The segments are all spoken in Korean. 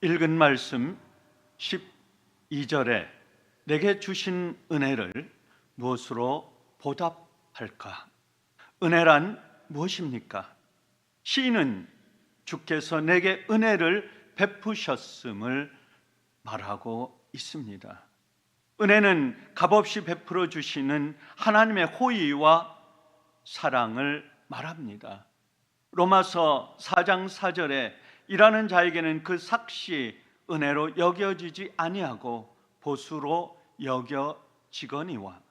읽은 말씀 12절에 내게 주신 은혜를 무엇으로 보답할까? 은혜란 무엇입니까? 시인은 주께서 내게 은혜를 베푸셨음을 말하고 있습니다. 은혜는 값없이 베풀어 주시는 하나님의 호의와 사랑을 말합니다. 로마서 4장 4절에 일하는 자에게는 그 삭시 은혜로 여겨지지 아니하고 보수로 여겨지거니와.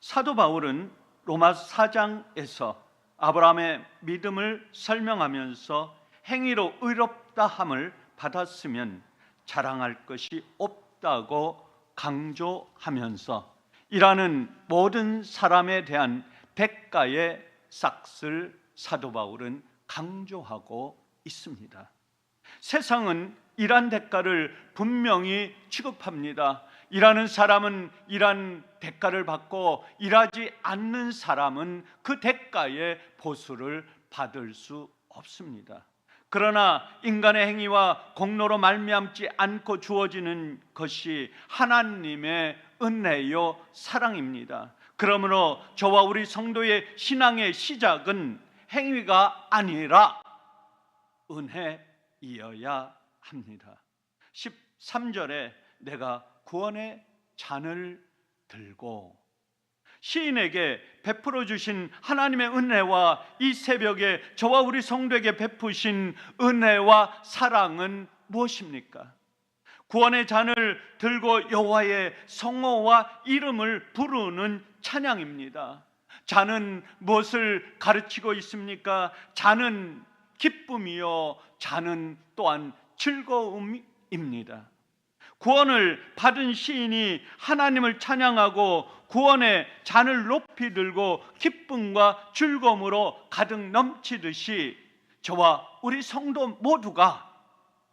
사도 바울은 로마 4장에서 아브라함의 믿음을 설명하면서 행위로 의롭다 함을 받았으면 자랑할 것이 없다고 강조하면서 일하는 모든 사람에 대한 대가의 삭을 사도 바울은 강조하고 있습니다. 세상은 일한 대가를 분명히 취급합니다. 일하는 사람은 일한 대가를 받고 일하지 않는 사람은 그 대가의 보수를 받을 수 없습니다. 그러나 인간의 행위와 공로로 말미암지 않고 주어지는 것이 하나님의 은혜요 사랑입니다. 그러므로 저와 우리 성도의 신앙의 시작은 행위가 아니라 은혜이어야 합니다. 13절에 내가 구원의 잔을 들고, 시인에게 베풀어 주신 하나님의 은혜와 이 새벽에 저와 우리 성도에게 베푸신 은혜와 사랑은 무엇입니까? 구원의 잔을 들고 여호와의 성호와 이름을 부르는 찬양입니다. 잔은 무엇을 가르치고 있습니까? 잔은 기쁨이요, 잔은 또한 즐거움입니다. 구원을 받은 시인이 하나님을 찬양하고 구원의 잔을 높이 들고 기쁨과 즐거움으로 가득 넘치듯이 저와 우리 성도 모두가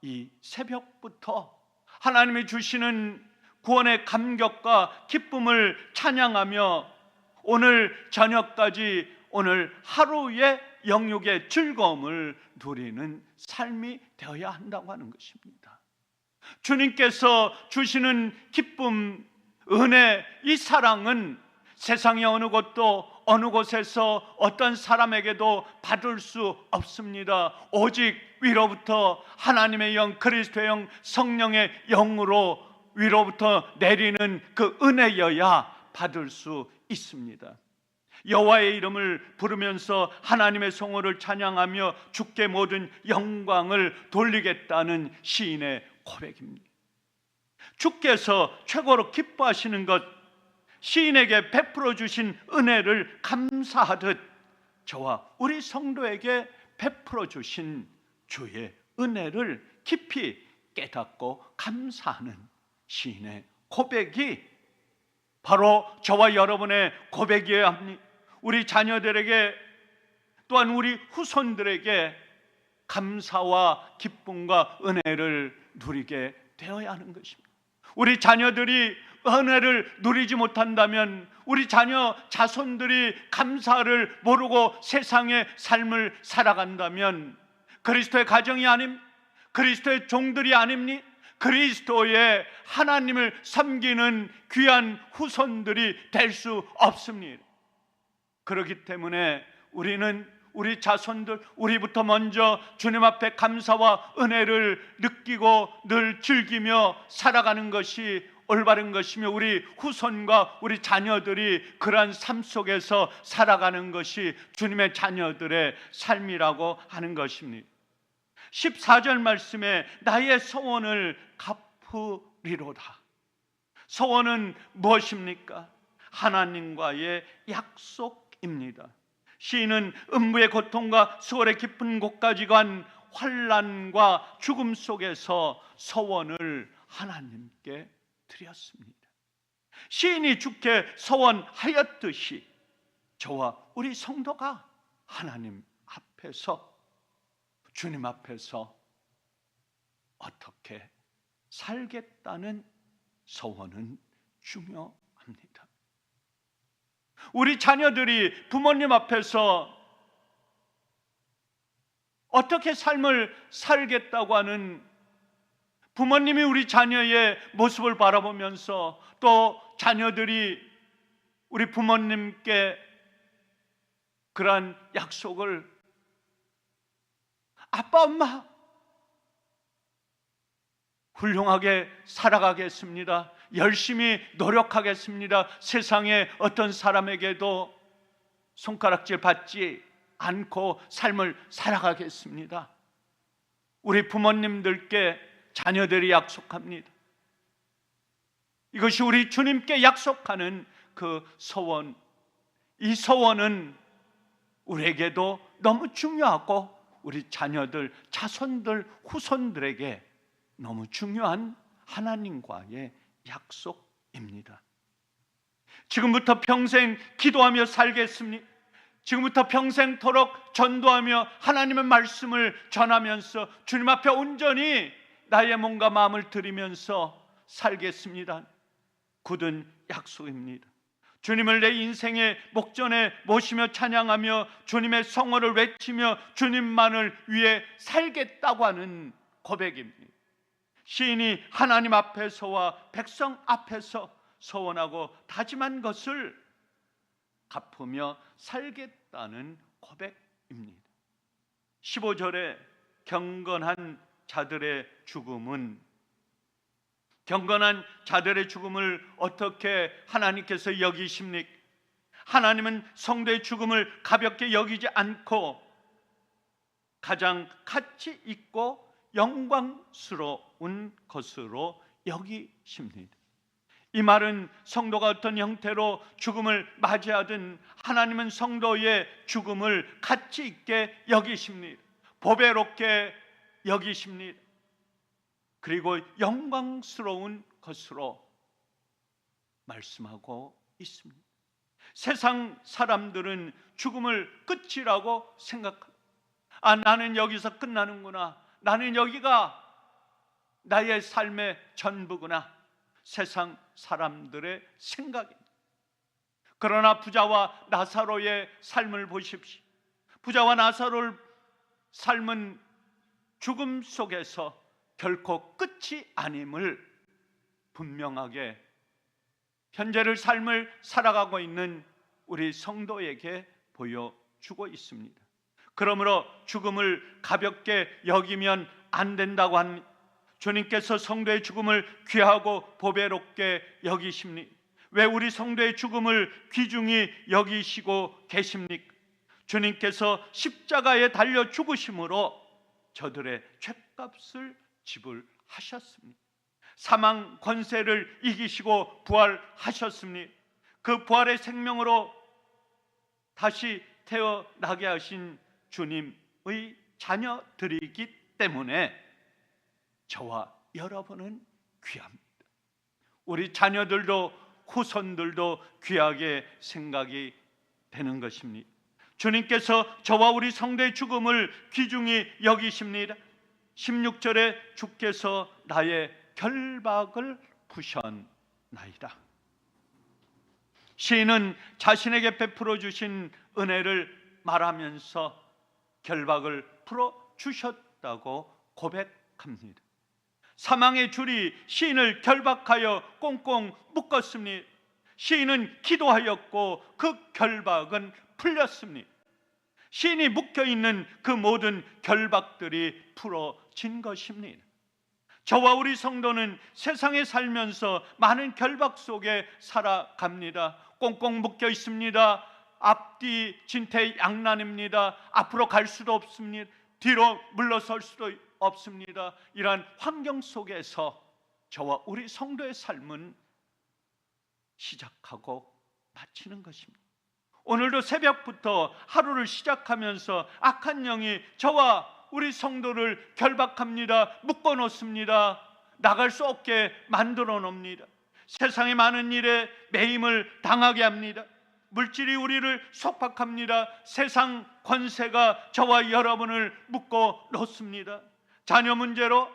이 새벽부터 하나님이 주시는 구원의 감격과 기쁨을 찬양하며 오늘 저녁까지 오늘 하루의 영육의 즐거움을 누리는 삶이 되어야 한다고 하는 것입니다. 주님께서 주시는 기쁨, 은혜, 이 사랑은 세상의 어느 곳도 어느 곳에서 어떤 사람에게도 받을 수 없습니다. 오직 위로부터 하나님의 영, 그리스도의 영, 성령의 영으로 위로부터 내리는 그 은혜여야 받을 수 있습니다. 여호와의 이름을 부르면서 하나님의 성호를 찬양하며 주께 모든 영광을 돌리겠다는 시인의 고백입니다. 주께서 최고로 기뻐하시는 것, 시인에게 베풀어 주신 은혜를 감사하듯 저와 우리 성도에게 베풀어 주신 주의 은혜를 깊이 깨닫고 감사하는 시인의 고백이 바로 저와 여러분의 고백이어야 합니다. 우리 자녀들에게 또한 우리 후손들에게 감사와 기쁨과 은혜를 누리게 되어야 하는 것입니다. 우리 자녀들이 은혜를 누리지 못한다면, 우리 자녀 자손들이 감사를 모르고 세상의 삶을 살아간다면 그리스도의 가정이 아님, 그리스도의 종들이 아닙니? 그리스도의 하나님을 섬기는 귀한 후손들이 될 수 없습니다. 그렇기 때문에 우리는 우리 자손들, 우리부터 먼저 주님 앞에 감사와 은혜를 느끼고 늘 즐기며 살아가는 것이 올바른 것이며, 우리 후손과 우리 자녀들이 그러한 삶 속에서 살아가는 것이 주님의 자녀들의 삶이라고 하는 것입니다. 14절 말씀에 나의 소원을 갚으리로다. 소원은 무엇입니까? 하나님과의 약속입니다. 시인은 음부의 고통과 수월의 깊은 곳까지 간 환난과 죽음 속에서 소원을 하나님께 드렸습니다. 시인이 주께 소원하였듯이 저와 우리 성도가 하나님 앞에서, 주님 앞에서 어떻게 살겠다는 소원은 중요합니다. 우리 자녀들이 부모님 앞에서 어떻게 삶을 살겠다고 하는 부모님이 우리 자녀의 모습을 바라보면서 또 자녀들이 우리 부모님께 그러한 약속을, 아빠 엄마 훌륭하게 살아가겠습니다, 열심히 노력하겠습니다, 세상에 어떤 사람에게도 손가락질 받지 않고 삶을 살아가겠습니다, 우리 부모님들께 자녀들이 약속합니다. 이것이 우리 주님께 약속하는 그 소원, 이 소원은 우리에게도 너무 중요하고 우리 자녀들, 자손들, 후손들에게 너무 중요한 하나님과의 약속입니다. 지금부터 평생 기도하며 살겠습니다. 지금부터 평생토록 전도하며 하나님의 말씀을 전하면서 주님 앞에 온전히 나의 몸과 마음을 드리면서 살겠습니다. 굳은 약속입니다. 주님을 내 인생의 목전에 모시며 찬양하며 주님의 성호를 외치며 주님만을 위해 살겠다고 하는 고백입니다. 시인이 하나님 앞에서와 백성 앞에서 소원하고 다짐한 것을 갚으며 살겠다는 고백입니다. 15절에 경건한 자들의 죽음은, 경건한 자들의 죽음을 어떻게 하나님께서 여기십니까? 하나님은 성도의 죽음을 가볍게 여기지 않고 가장 가치 있고 영광스러운 것으로 여기십니다. 이 말은 성도가 어떤 형태로 죽음을 맞이하든 하나님은 성도의 죽음을 가치 있게 여기십니다. 보배롭게 여기십니다. 그리고 영광스러운 것으로 말씀하고 있습니다. 세상 사람들은 죽음을 끝이라고 생각합니다. 나는 여기서 끝나는구나, 나는 여기가 나의 삶의 전부구나, 세상 사람들의 생각입니다. 그러나 부자와 나사로의 삶을 보십시오. 부자와 나사로의 삶은 죽음 속에서 결코 끝이 아님을 분명하게 현재를 삶을 살아가고 있는 우리 성도에게 보여주고 있습니다. 그러므로 죽음을 가볍게 여기면 안 된다고 합니다. 주님께서 성도의 죽음을 귀하고 보배롭게 여기십니다. 왜 우리 성도의 죽음을 귀중히 여기시고 계십니까? 주님께서 십자가에 달려 죽으심으로 저들의 죄값을 지불하셨습니다. 사망 권세를 이기시고 부활하셨습니다. 그 부활의 생명으로 다시 태어나게 하신 주님의 자녀들이기 때문에 저와 여러분은 귀합니다. 우리 자녀들도 후손들도 귀하게 생각이 되는 것입니다. 주님께서 저와 우리 성도의 죽음을 귀중히 여기십니다. 16절에 주께서 나의 결박을 푸셨나이다. 시인은 자신에게 베풀어 주신 은혜를 말하면서 결박을 풀어 주셨다고 고백합니다. 사망의 줄이 시인을 결박하여 꽁꽁 묶었습니다. 시인은 기도하였고 그 결박은 풀렸습니다. 시인이 묶여있는 그 모든 결박들이 풀어진 것입니다. 저와 우리 성도는 세상에 살면서 많은 결박 속에 살아갑니다. 꽁꽁 묶여 있습니다. 앞뒤 진퇴양난입니다. 앞으로 갈 수도 없습니다. 뒤로 물러설 수도 없습니다. 이러한 환경 속에서 저와 우리 성도의 삶은 시작하고 마치는 것입니다. 오늘도 새벽부터 하루를 시작하면서 악한 영이 저와 우리 성도를 결박합니다. 묶어 놓습니다. 나갈 수 없게 만들어 놓습니다. 세상의 많은 일에 매임을 당하게 합니다. 물질이 우리를 속박합니다. 세상 권세가 저와 여러분을 묶어 놓습니다. 자녀 문제로,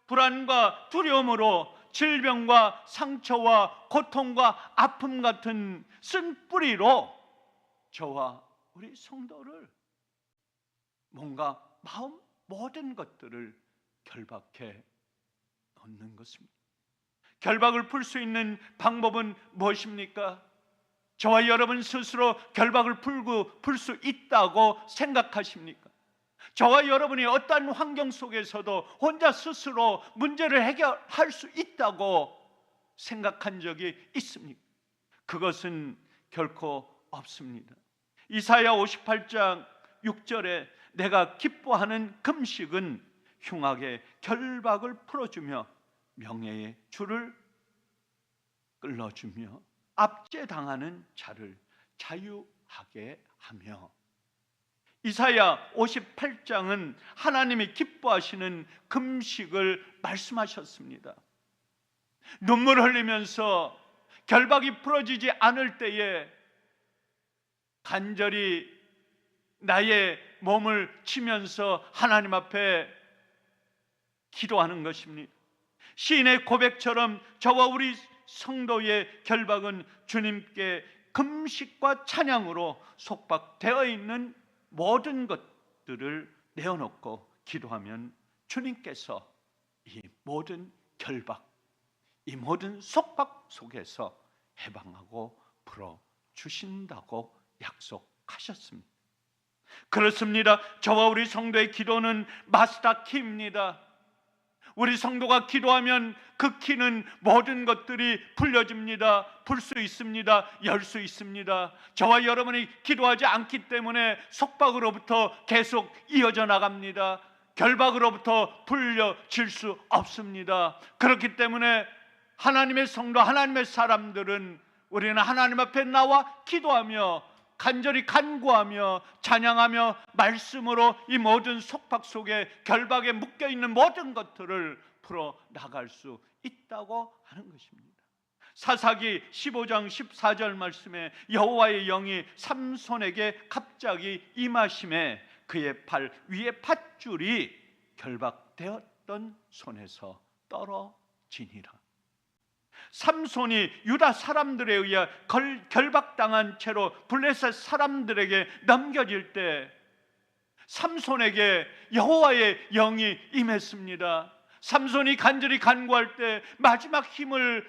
불안과 두려움으로, 질병과 상처와 고통과 아픔 같은 쓴뿌리로 저와 우리 성도를 뭔가 마음 모든 것들을 결박해 놓는 것입니다. 결박을 풀 수 있는 방법은 무엇입니까? 저와 여러분 스스로 결박을 풀 수 있다고 생각하십니까? 저와 여러분이 어떠한 환경 속에서도 혼자 스스로 문제를 해결할 수 있다고 생각한 적이 있습니까? 그것은 결코 없습니다. 이사야 58장 6절에 내가 기뻐하는 금식은 흉악의 결박을 풀어주며 명예의 줄을 끌어주며 압제당하는 자를 자유하게 하며. 이사야 58장은 하나님이 기뻐하시는 금식을 말씀하셨습니다. 눈물 흘리면서 결박이 풀어지지 않을 때에 간절히 나의 몸을 치면서 하나님 앞에 기도하는 것입니다. 시인의 고백처럼 저와 우리 성도의 결박은 주님께 금식과 찬양으로 속박되어 있는 모든 것들을 내어놓고 기도하면 주님께서 이 모든 결박, 이 모든 속박 속에서 해방하고 풀어주신다고 약속하셨습니다. 그렇습니다. 저와 우리 성도의 기도는 마스터 키입니다. 우리 성도가 기도하면 그 키는 모든 것들이 풀려집니다. 풀 수 있습니다. 열 수 있습니다. 저와 여러분이 기도하지 않기 때문에 속박으로부터 계속 이어져 나갑니다. 결박으로부터 풀려질 수 없습니다. 그렇기 때문에 하나님의 성도, 하나님의 사람들은 우리는 하나님 앞에 나와 기도하며 간절히 간구하며 찬양하며 말씀으로 이 모든 속박 속에 결박에 묶여있는 모든 것들을 풀어나갈 수 있다고 하는 것입니다. 사사기 15장 14절 말씀에 여호와의 영이 삼손에게 갑자기 임하심에 그의 팔 위에 밧줄이 결박되었던 손에서 떨어지니라. 삼손이 유다 사람들에 의해 결박당한 채로 블레셋 사람들에게 넘겨질 때 삼손에게 여호와의 영이 임했습니다. 삼손이 간절히 간구할 때 마지막 힘을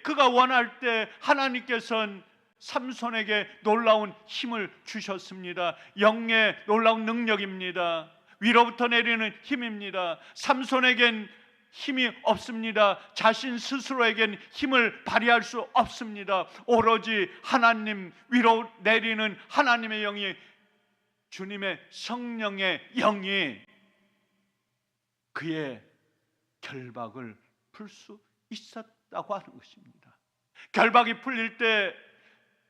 그가 원할 때 하나님께서는 삼손에게 놀라운 힘을 주셨습니다. 영의 놀라운 능력입니다. 위로부터 내리는 힘입니다. 삼손에겐 힘이 없습니다. 자신 스스로에겐 힘을 발휘할 수 없습니다. 오로지 하나님 위로 내리는 하나님의 영이, 주님의 성령의 영이 그의 결박을 풀 수 있었다고 하는 것입니다. 결박이 풀릴 때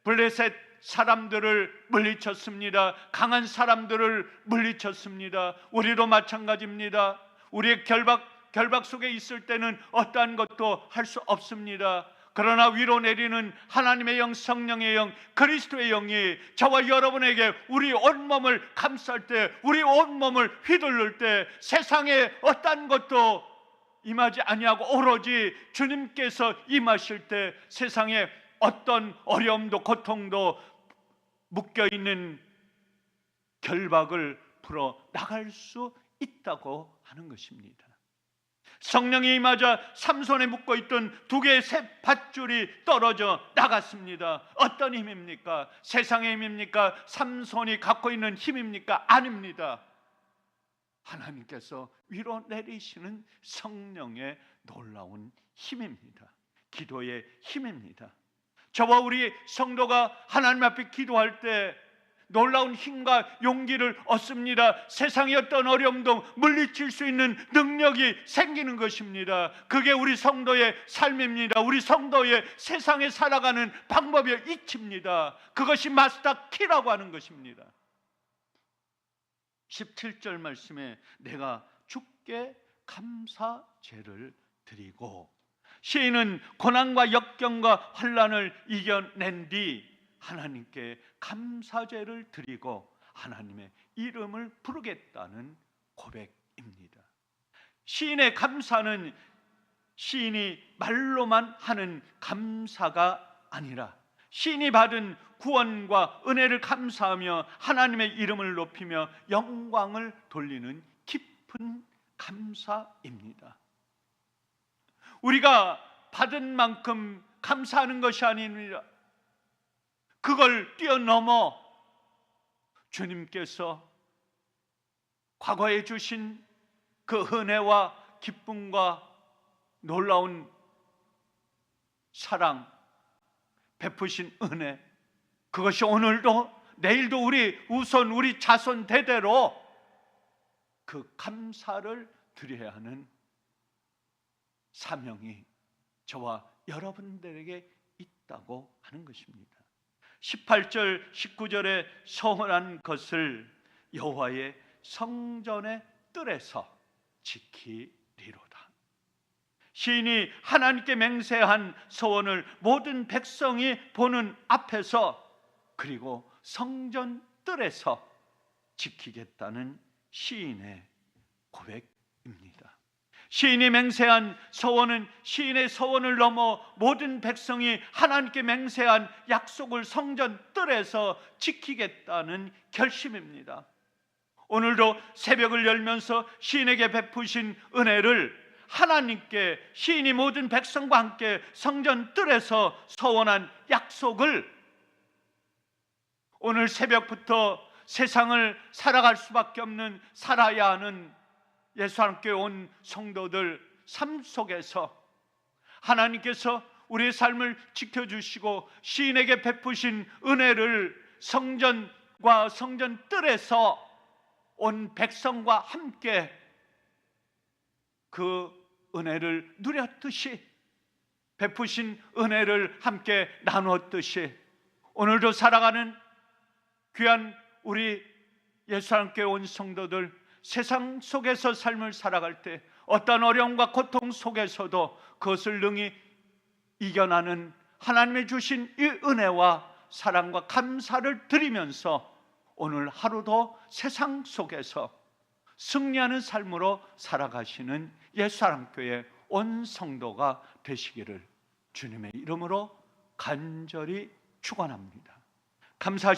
블레셋 사람들을 물리쳤습니다. 강한 사람들을 물리쳤습니다. 우리도 마찬가지입니다. 우리의 결박 속에 있을 때는 어떠한 것도 할 수 없습니다. 그러나 위로 내리는 하나님의 영, 성령의 영, 그리스도의 영이 저와 여러분에게 우리 온몸을 감쌀 때, 우리 온몸을 휘둘를 때 세상에 어떠한 것도 임하지 아니하고 오로지 주님께서 임하실 때 세상에 어떤 어려움도 고통도 묶여있는 결박을 풀어 나갈 수 있다고 하는 것입니다. 성령이 임하자 삼손에 묶어있던 두 개의 새 밧줄이 떨어져 나갔습니다. 어떤 힘입니까? 세상의 힘입니까? 삼손이 갖고 있는 힘입니까? 아닙니다. 하나님께서 위로 내리시는 성령의 놀라운 힘입니다. 기도의 힘입니다. 저와 우리 성도가 하나님 앞에 기도할 때 놀라운 힘과 용기를 얻습니다. 세상의 어떤 어려움도 물리칠 수 있는 능력이 생기는 것입니다. 그게 우리 성도의 삶입니다. 우리 성도의 세상에 살아가는 방법의 이치입니다. 그것이 마스터 키라고 하는 것입니다. 17절 말씀에 내가 주께 감사제를 드리고, 시인은 고난과 역경과 환난을 이겨낸 뒤 하나님께 감사제를 드리고 하나님의 이름을 부르겠다는 고백입니다. 시인의 감사는 시인이 말로만 하는 감사가 아니라 시인이 받은 구원과 은혜를 감사하며 하나님의 이름을 높이며 영광을 돌리는 깊은 감사입니다. 우리가 받은 만큼 감사하는 것이 아닙니다. 그걸 뛰어넘어 주님께서 과거에 주신 그 은혜와 기쁨과 놀라운 사랑, 베푸신 은혜, 그것이 오늘도 내일도 우리 자손 대대로 그 감사를 드려야 하는 사명이 저와 여러분들에게 있다고 하는 것입니다. 18절 19절에 서원한 것을 여호와의 성전의 뜰에서 지키리로다. 시인이 하나님께 맹세한 서원을 모든 백성이 보는 앞에서 그리고 성전 뜰에서 지키겠다는 시인의 고백입니다. 시인이 맹세한 서원은 시인의 서원을 넘어 모든 백성이 하나님께 맹세한 약속을 성전 뜰에서 지키겠다는 결심입니다. 오늘도 새벽을 열면서 시인에게 베푸신 은혜를 하나님께 시인이 모든 백성과 함께 성전 뜰에서 서원한 약속을 오늘 새벽부터 세상을 살아갈 수밖에 없는, 살아야 하는 예수 함께 온 성도들 삶 속에서 하나님께서 우리의 삶을 지켜주시고 시인에게 베푸신 은혜를 성전과 성전 뜰에서 온 백성과 함께 그 은혜를 누렸듯이, 베푸신 은혜를 함께 나누었듯이 오늘도 살아가는 귀한 우리 예수 함께 온 성도들, 세상 속에서 삶을 살아갈 때 어떤 어려움과 고통 속에서도 그것을 능히 이겨나는 하나님의 주신 이 은혜와 사랑과 감사를 드리면서 오늘 하루도 세상 속에서 승리하는 삶으로 살아가시는 옛사랑교회 온 성도가 되시기를 주님의 이름으로 간절히 축원합니다. 감사.